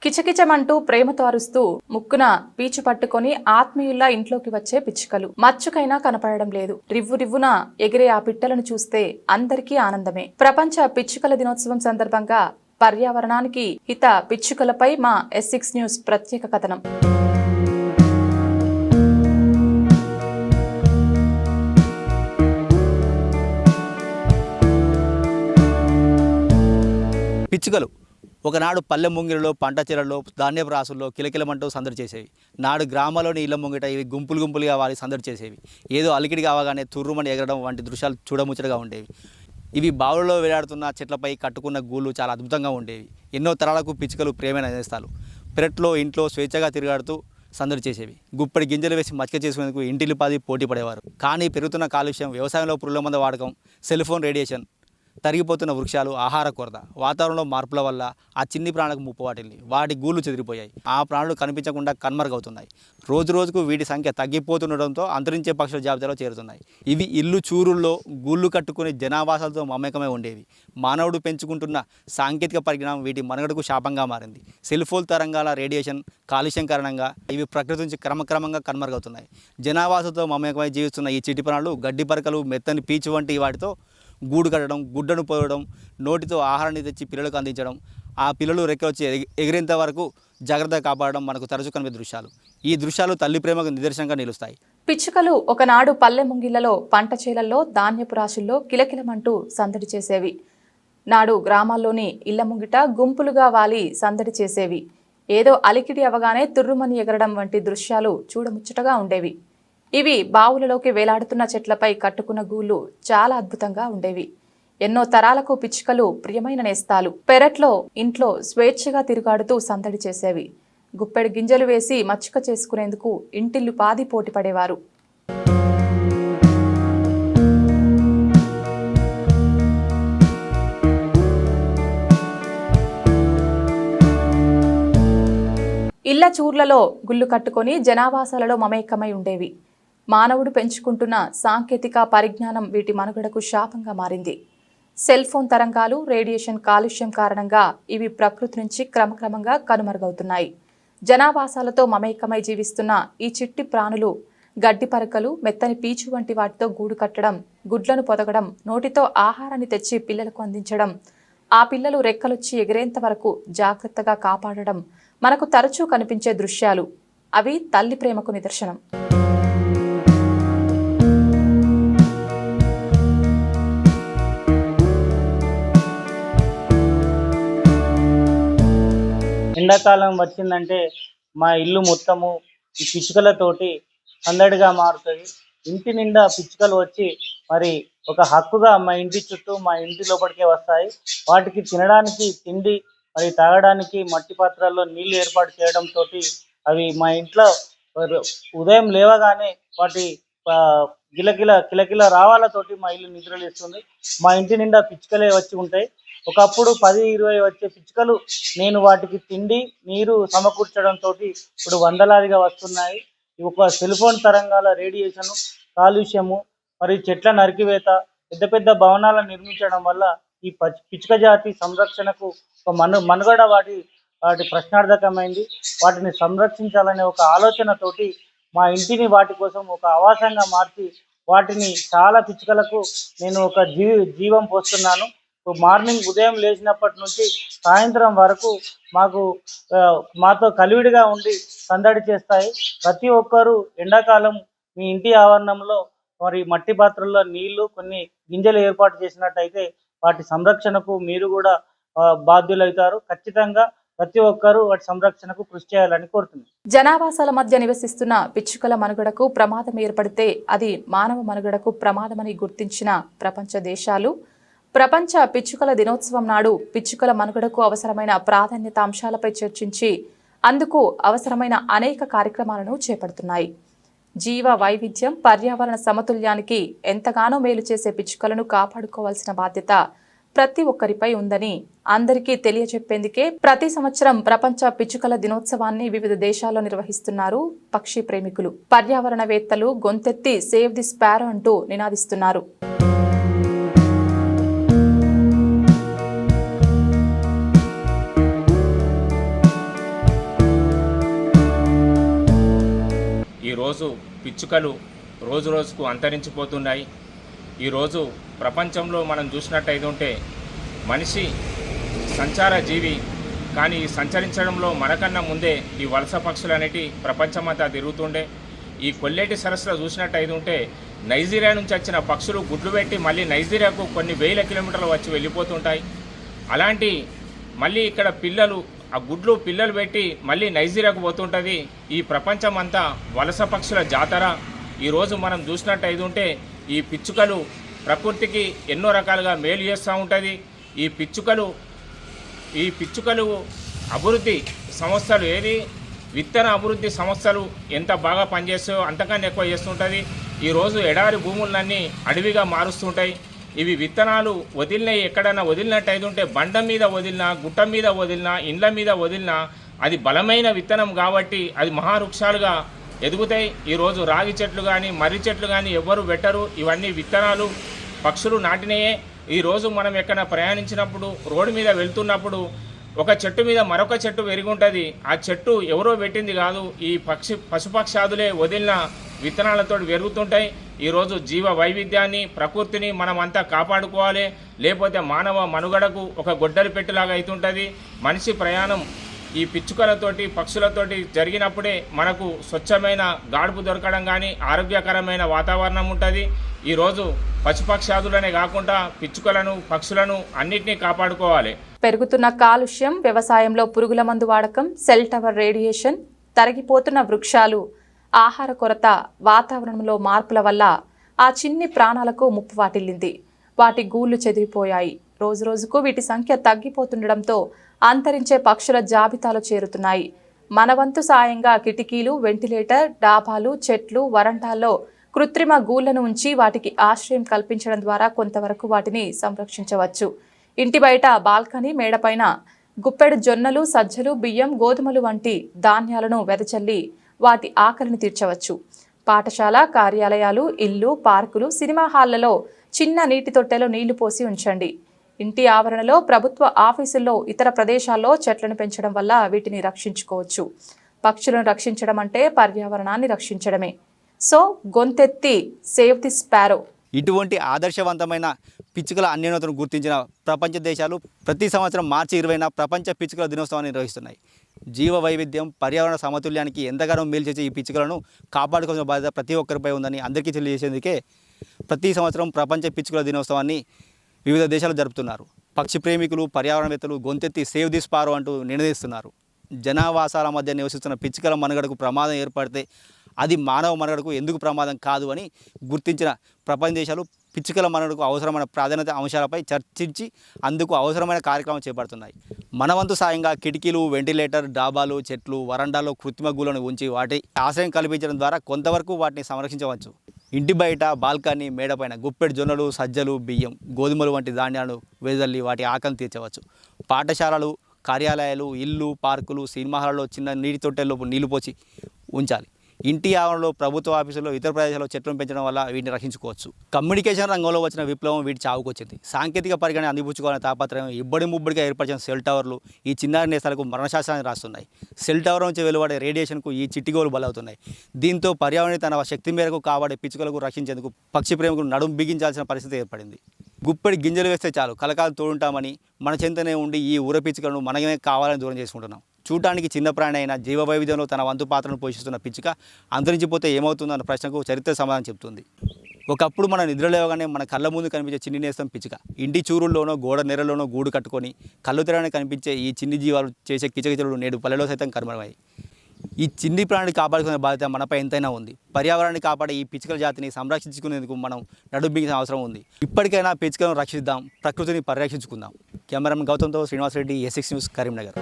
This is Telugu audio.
కిచకిచమంటూ ప్రేమతో అరుస్తూ ముక్కున పీచు పట్టుకొని ఆత్మీయుల్లా ఇంట్లోకి వచ్చే పిచ్చుకలు మచ్చుకైనా కనపడడం లేదు. రివ్వు రివ్వున ఎగిరే ఆ పిట్టలను చూస్తే అందరికీ ఆనందమే. ప్రపంచ పిచ్చుకల దినోత్సవం సందర్భంగా పర్యావరణానికి హిత పిచ్చుకలపై మా S6 న్యూస్ ప్రత్యేక కథనం. పిచ్చుకలు ఒకనాడు పల్లె ముంగిరిలో, పంట చెరల్లో, ధాన్యపు రాసుల్లో కిలకిలమంటూ సందడి చేసేవి. నాడు గ్రామాల్లోని ఇళ్ల ముంగిట ఇవి గుంపులు గుంపులుగా వాలి సందడి చేసేవి. ఏదో అలికిడి కావగానే తుర్రుమని ఎగరడం వంటి దృశ్యాలు చూడముచ్చటగా ఉండేవి. ఇవి బావులలో వేలాడుతున్న చెట్లపై కట్టుకున్న గూళ్ళు చాలా అద్భుతంగా ఉండేవి. ఎన్నో తరాలకు పిచ్చుకలు ప్రేమైన నేస్తాలు. పెరట్లో, ఇంట్లో స్వేచ్ఛగా తిరుగాడుతూ సందడి చేసేవి. గుప్పడి గింజలు వేసి మచ్చక చేసుకునేందుకు ఇంటిల్లిపాది పోటీ పడేవారు. కానీ పెరుగుతున్న కాలుష్యం, వ్యవసాయంలో పురుగుల మందు వాడకం, సెల్ ఫోన్ రేడియేషన్, తరిగిపోతున్న వృక్షాలు, ఆహార కొరత, వాతావరణంలో మార్పుల వల్ల ఆ చిన్ని ప్రాణులకు ముప్పు వాటిల్ని. వాటి గూళ్ళు చెదిరిపోయాయి. ఆ ప్రాణులు కనిపించకుండా కనుమరుగవుతున్నాయి. రోజు రోజుకు వీటి సంఖ్య తగ్గిపోతుండడంతో అంతరించే పక్షుల జాబితాలో చేరుతున్నాయి. ఇవి ఇల్లు చూరుల్లో గూళ్ళు కట్టుకుని జనావాసాలతో మమేకమై ఉండేవి. మానవుడు పెంచుకుంటున్న సాంకేతిక పరిజ్ఞానం వీటి మనుగడకు శాపంగా మారింది. సెల్ ఫోన్ తరంగాల రేడియేషన్, కాలుష్యం కారణంగా ఇవి ప్రకృతి నుంచి క్రమక్రమంగా కనుమరుగవుతున్నాయి. జనావాసాలతో మమేకమై జీవిస్తున్న ఈ చిట్టి ప్రాణులు గడ్డి పరకలు, మెత్తని పీచు వంటి వాటితో గూడు కట్టడం, గుడ్డను పోయడం, నోటితో ఆహారాన్ని తెచ్చి పిల్లలకు అందించడం, ఆ పిల్లలు రెక్కవచ్చి ఎగిరేంత వరకు జాగ్రత్తగా కాపాడడం మనకు తరచూ కనిపే దృశ్యాలు. ఈ దృశ్యాలు తల్లి ప్రేమకు నిదర్శనంగా నిలుస్తాయి. పిచ్చుకలు ఒకనాడు పల్లె ముంగిళ్లలో, పంట చేలల్లో, ధాన్యపు రాశుల్లో కిలకిలమంటూ సందడి చేసేవి. నాడు గ్రామాల్లోని ఇళ్ల ముంగిట గుంపులుగా వాలి సందడి చేసేవి. ఏదో అలికిడి అవగానే తుర్రుమని ఎగరడం వంటి దృశ్యాలు చూడముచ్చటగా ఉండేవి. ఇవి బావులలోకి వేలాడుతున్న చెట్లపై కట్టుకున్న గూళ్ళు చాలా అద్భుతంగా ఉండేవి. ఎన్నో తరాలకు పిచ్చుకలు ప్రియమైన నేస్తాలు. పెరట్లో, ఇంట్లో స్వేచ్ఛగా తిరుగాడుతూ సందడి చేసేవి. గుప్పెడు గింజలు వేసి మచ్చుక చేసుకునేందుకు ఇంటిల్లు పాది పోటీ పడేవారు. ఇళ్ల చూర్లలో గుళ్ళు కట్టుకొని జనావాసాలలో మమేకమై ఉండేవి. మానవుడు పెంచుకుంటున్న సాంకేతిక పరిజ్ఞానం వీటి మనుగడకు శాపంగా మారింది. సెల్ ఫోన్ తరంగాలు, రేడియేషన్, కాలుష్యం కారణంగా ఇవి ప్రకృతి నుంచి క్రమక్రమంగా కనుమరుగవుతున్నాయి. జనావాసాలతో మమేకమై జీవిస్తున్న ఈ చిట్టి ప్రాణులు గడ్డి పరకలు, మెత్తని పీచు వంటి వాటితో గూడు కట్టడం, గుడ్లను పొదగడం, నోటితో ఆహారాన్ని తెచ్చి పిల్లలకు అందించడం, ఆ పిల్లలు రెక్కలొచ్చి ఎగిరేంత వరకు జాగ్రత్తగా కాపాడడం మనకు తరచూ కనిపించే దృశ్యాలు. అవి తల్లి ప్రేమకు నిదర్శనం. ఎండాకాలం వచ్చిందంటే మా ఇల్లు మొత్తము ఈ పిచ్చుకలతోటి సందడిగా మారుతుంది. ఇంటి నిండా పిచ్చుకలు వచ్చి మరి ఒక హక్కుగా మా ఇంటి చుట్టూ, మా ఇంటి లోపలికే వస్తాయి. వాటికి తినడానికి తిండి, మరి తాగడానికి మట్టి పాత్రల్లో నీళ్లు ఏర్పాటు చేయడంతో అవి మా ఇంట్లో ఉదయం లేవగానే వాటి గిలకిల కిలకిల రావాలతోటి మా ఇల్లు నిద్రలేస్తుంది. మా ఇంటి నిండా పిచ్చుకలే వచ్చి ఉంటాయి. ఒకప్పుడు 10-20 వచ్చే పిచ్చుకలు నేను వాటికి తిండి, నీరు సమకూర్చడంతో ఇప్పుడు వందలాదిగా వస్తున్నాయి. ఒక సెల్ ఫోన్ తరంగాల రేడియేషన్, కాలుష్యము, మరి చెట్ల నరికివేత, పెద్ద పెద్ద భవనాలను నిర్మించడం వల్ల ఈ పిచ్చుక జాతి సంరక్షణకు ఒక మనుగడ వాటి ప్రశ్నార్థకమైంది. వాటిని సంరక్షించాలనే ఒక ఆలోచనతోటి మా ఇంటిని వాటి కోసం ఒక ఆవాసంగా మార్చి వాటిని చాలా పిచ్చుకలకు నేను ఒక జీవం పోస్తున్నాను. మార్నింగ్ ఉదయం లేచినప్పటి నుంచి సాయంత్రం వరకు మాతో కలివిడిగా ఉండి సందడి చేస్తాయి. ప్రతి ఒక్కరూ ఎండాకాలం మీ ఇంటి ఆవరణంలో మరి మట్టి పాత్రల్లో నీళ్లు, కొన్ని గింజలు ఏర్పాటు చేసినట్టయితే వాటి సంరక్షణకు మీరు కూడా బాధ్యులవుతారు. ఖచ్చితంగా ప్రతి ఒక్కరూ వాటి సంరక్షణకు కృషి చేయాలని కోరుతున్నాను. జనావాసాల మధ్య నివసిస్తున్న పిచ్చుకల మనుగడకు ప్రమాదం ఏర్పడితే అది మానవ మనుగడకు ప్రమాదమని గుర్తించిన ప్రపంచ దేశాలు ప్రపంచ పిచ్చుకల దినోత్సవం నాడు పిచ్చుకల మనుగడకు అవసరమైన ప్రాధాన్యత అంశాలపై చర్చించి అందుకు అవసరమైన అనేక కార్యక్రమాలను చేపడుతున్నాయి. జీవ వైవిధ్యం, పర్యావరణ సమతుల్యానికి ఎంతగానో మేలు చేసే పిచ్చుకలను కాపాడుకోవాల్సిన బాధ్యత ప్రతి ఒక్కరిపై ఉందని అందరికీ తెలియజెప్పేందుకే ప్రతి సంవత్సరం ప్రపంచ పిచ్చుకల దినోత్సవాన్ని వివిధ దేశాల్లో నిర్వహిస్తున్నారు పక్షి ప్రేమికులు. పర్యావరణవేత్తలు గొంతెత్తి సేవ్ ది స్పారో అంటూ నినాదిస్తున్నారు. ఈరోజు పిచ్చుకలు రోజు రోజుకు అంతరించిపోతున్నాయి. ఈరోజు ప్రపంచంలో మనం చూసినట్టయితే ఉంటే మనిషి సంచార జీవి, కానీ ఈ సంచరించడంలో మనకన్నా ముందే ఈ వలస పక్షులు అనేటి ప్రపంచమంతా తిరుగుతుండే. ఈ కొల్లేటి సరస్సులో చూసినట్టయితే ఉంటే నైజీరియా నుంచి వచ్చిన పక్షులు గుడ్లు పెట్టి మళ్ళీ నైజీరియాకు కొన్ని వేల కిలోమీటర్లు వచ్చి వెళ్ళిపోతుంటాయి. అలాంటి మళ్ళీ ఇక్కడ పిల్లలు ఆ గుడ్లు పిల్లలు పెట్టి మళ్ళీ నైజీరియాకు పోతుంటుంది. ఈ ప్రపంచం అంతా వలస పక్షుల జాతర. ఈరోజు మనం చూసినట్టయితే ఉంటే ఈ పిచ్చుకలు ప్రకృతికి ఎన్నో రకాలుగా మేలు చేస్తూ ఉంటుంది. ఈ పిచ్చుకలు అభివృద్ధి సంస్థలు విత్తన అభివృద్ధి సంస్థలు ఎంత బాగా పనిచేస్తాయో అంతకన్నా ఎక్కువ చేస్తుంటుంది. ఈరోజు ఎడారి భూములన్నీ అడవిగా మారుస్తుంటాయి. ఇవి విత్తనాలు వదిలినవి ఎక్కడైనా వదిలినట్టయితే ఉంటే బండ మీద వదిలినా, గుట్ట మీద వదిలినా, ఇండ్ల మీద వదిలినా అది బలమైన విత్తనం కాబట్టి అది మహావృక్షాలుగా ఎదుగుతాయి. ఈరోజు రాగి చెట్లు కానీ మర్రి చెట్లు కానీ ఎవ్వరు పెట్టరు. ఇవన్నీ విత్తనాలు పక్షులు నాటినయే. ఈరోజు మనం ఎక్కడైనా ప్రయాణించినప్పుడు రోడ్డు మీద వెళ్తున్నప్పుడు ఒక చెట్టు మీద మరొక చెట్టు పెరిగి ఉంటుంది. ఆ చెట్టు ఎవరో పెట్టింది కాదు, ఈ పశుపక్షాదులే వదిలిన విత్తనాలతో పెరుగుతుంటాయి. ఈరోజు జీవ వైవిధ్యాన్ని ప్రకృతిని మనం అంతా కాపాడుకోవాలి, లేకపోతే మానవ మనుగడకు ఒక గొడ్డలి పెట్టేలాగా అవుతుంటుంది. మనిషి ప్రయాణం ఈ పిచ్చుకలతోటి పక్షులతోటి జరిగినప్పుడే మనకు స్వచ్ఛమైన గాడుపు దొరకడం కానీ ఆరోగ్యకరమైన వాతావరణం ఉంటుంది. ఈరోజు పశుపక్షాదులనే కాకుండా పిచ్చుకలను పక్షులను అన్నిటినీ కాపాడుకోవాలి. పెరుగుతున్న కాలుష్యం, వ్యవసాయంలో పురుగుల మందు వాడకం, సెల్ టవర్ రేడియేషన్, తరిగిపోతున్న వృక్షాలు, ఆహార కొరత, వాతావరణంలో మార్పుల వల్ల ఆ చిన్ని ప్రాణాలకు ముప్పు వాటిల్లింది. వాటి గూళ్ళు చెదిరిపోయాయి. రోజురోజుకు వీటి సంఖ్య తగ్గిపోతుండడంతో అంతరించే పక్షుల జాబితాలో చేరుతున్నాయి. మనవంతు సాయంగా కిటికీలు, వెంటిలేటర్, డాబాలు, చెట్లు, వరండాల్లో కృత్రిమ గూళ్లను ఉంచి వాటికి ఆశ్రయం కల్పించడం ద్వారా కొంతవరకు వాటిని సంరక్షించవచ్చు. ఇంటి బయట బాల్కనీ మేడపైన గుప్పెడు జొన్నలు, సజ్జలు, బియ్యం, గోధుమలు వంటి ధాన్యాలను వెదజల్లి వాటి ఆకలిని తీర్చవచ్చు. పాఠశాల, కార్యాలయాలు, ఇల్లు, పార్కులు, సినిమా హాళ్లలో చిన్న నీటి తొట్టెలో నీళ్లు పోసి ఉంచండి. ఇంటి ఆవరణలో, ప్రభుత్వ ఆఫీసుల్లో, ఇతర ప్రదేశాల్లో చెట్లను పెంచడం వల్ల వీటిని రక్షించుకోవచ్చు. పక్షులను రక్షించడం అంటే పర్యావరణాన్ని రక్షించడమే. సో గొంతెత్తి సేవ్ ది స్పారో. ఇటువంటి ఆదర్శవంతమైన పిచ్చుకల అన్యోన్యతను గుర్తించిన ప్రపంచ దేశాలు ప్రతి సంవత్సరం మార్చి 20న ప్రపంచ పిచ్చుకల దినోత్సవాన్ని నిర్వహిస్తున్నాయి. జీవ వైవిధ్యం, పర్యావరణ సమతుల్యానికి ఎంతగానో మేలు చేసే ఈ పిచ్చుకలను కాపాడుకోవాల్సిన బాధ్యత ప్రతి ఒక్కరిపై ఉందని అందరికీ తెలియజేసేందుకే ప్రతి సంవత్సరం ప్రపంచ పిచ్చుకల దినోత్సవాన్ని వివిధ దేశాలు జరుపుతున్నారు. పక్షి ప్రేమికులు, పర్యావరణవేత్తలు గొంతెత్తి సేవ్ ది స్పారో అంటూ నినదిస్తున్నారు. జనావాసాల మధ్య నివసిస్తున్న పిచ్చుకల మనుగడకు ప్రమాదం ఏర్పడితే అది మానవ మనుగడకు ఎందుకు ప్రమాదం కాదు అని గుర్తించిన ప్రపంచ దేశాలు పిచ్చుకల మనుగడకు అవసరమైన ప్రాధాన్యత అంశాలపై చర్చించి అందుకు అవసరమైన కార్యక్రమం చేపడుతున్నాయి. మనవంతు సాయంగా కిటికీలు, వెంటిలేటర్, డాబాలు, చెట్లు, వరండాల్లో కృత్రిమ గూళ్లను ఉంచి వాటి ఆశ్రయం కల్పించడం ద్వారా కొంతవరకు వాటిని సంరక్షించవచ్చు. ఇంటి బయట బాల్కనీ మేడపైన గుప్పెడు జొన్నలు, సజ్జలు, బియ్యం, గోధుమలు వంటి ధాన్యాలను వెదజల్లి వాటి ఆకలిని తీర్చవచ్చు. పాఠశాలలు, కార్యాలయాలు, ఇల్లు, పార్కులు, సినిమా హాల్లో చిన్న నీటి తొట్టెల్లో నీళ్లు పోసి ఉంచాలి. ఇంటి ఆవరణలో, ప్రభుత్వ ఆఫీసుల్లో, ఇతర ప్రదేశాల్లో చెట్లను పెంచడం వల్ల వీటిని రక్షించుకోవచ్చు. కమ్యూనికేషన్ రంగంలో వచ్చిన విప్లవం వీటి చావుకొచ్చింది. సాంకేతిక పరిజ్ఞానం అందిపుచ్చుకోవాలని తాపత్రయం ఇబ్బడి ముబ్బడిగా ఏర్పరిచిన సెల్ టవర్లు ఈ చిన్నారి నేస్తాలకు మరణశాస్త్రాన్ని రాస్తున్నాయి. సెల్ టవర్ నుంచి వెలువడే రేడియేషన్కు ఈ చిట్టిగోలు బలవుతున్నాయి. దీంతో పర్యావరణాన్ని తన శక్తి మేరకు కాపాడే పిచ్చుకలకు రక్షించేందుకు పక్షి ప్రేమికులు నడుం బిగించాల్సిన పరిస్థితి ఏర్పడింది. గుప్పెడి గింజలు వేస్తే చాలు కలకాలు తోడుంటామని మన చెంతనే ఉండి ఈ ఊర పిచ్చుకలను మనమే కావాలని దూరం చేసుకుంటున్నాం. చూడటానికి చిన్న ప్రాణి అయిన జీవ వైవిధ్యంలో తన వంతు పాత్రను పోషిస్తున్న పిచ్చుక అంతరించిపోతే ఏమవుతుందన్న ప్రశ్నకు చరిత్ర సమాధానం చెబుతుంది. ఒకప్పుడు మన నిద్రలేవగానే మన కళ్ళ ముందు కనిపించే చిన్ని నేస్తం పిచ్చుక. ఇంటి చూరుల్లోనో, గోడ నెరలోనో గూడు కట్టుకొని కళ్ళు తెరవని కనిపించే ఈ చిన్ని జీవాలు చేసే కిచకిచలు నేడు పల్లెలో సైతం కనుమరుగయ్యాయి. ఈ చిన్ని ప్రాణిని కాపాడుకునే బాధ్యత మనపై ఎంతైనా ఉంది. పర్యావరణాన్ని కాపాడే ఈ పిచ్చుకల జాతిని సంరక్షించుకునేందుకు మనం నడుంబించిన అవసరం ఉంది. ఇప్పటికైనా పిచ్చుకలను రక్షిద్దాం, ప్రకృతిని పరిరక్షించుకుందాం. కెమెరామెన్ గౌతమ్తో శ్రీనివాస్ రెడ్డి, A6 న్యూస్, కరీంనగర్.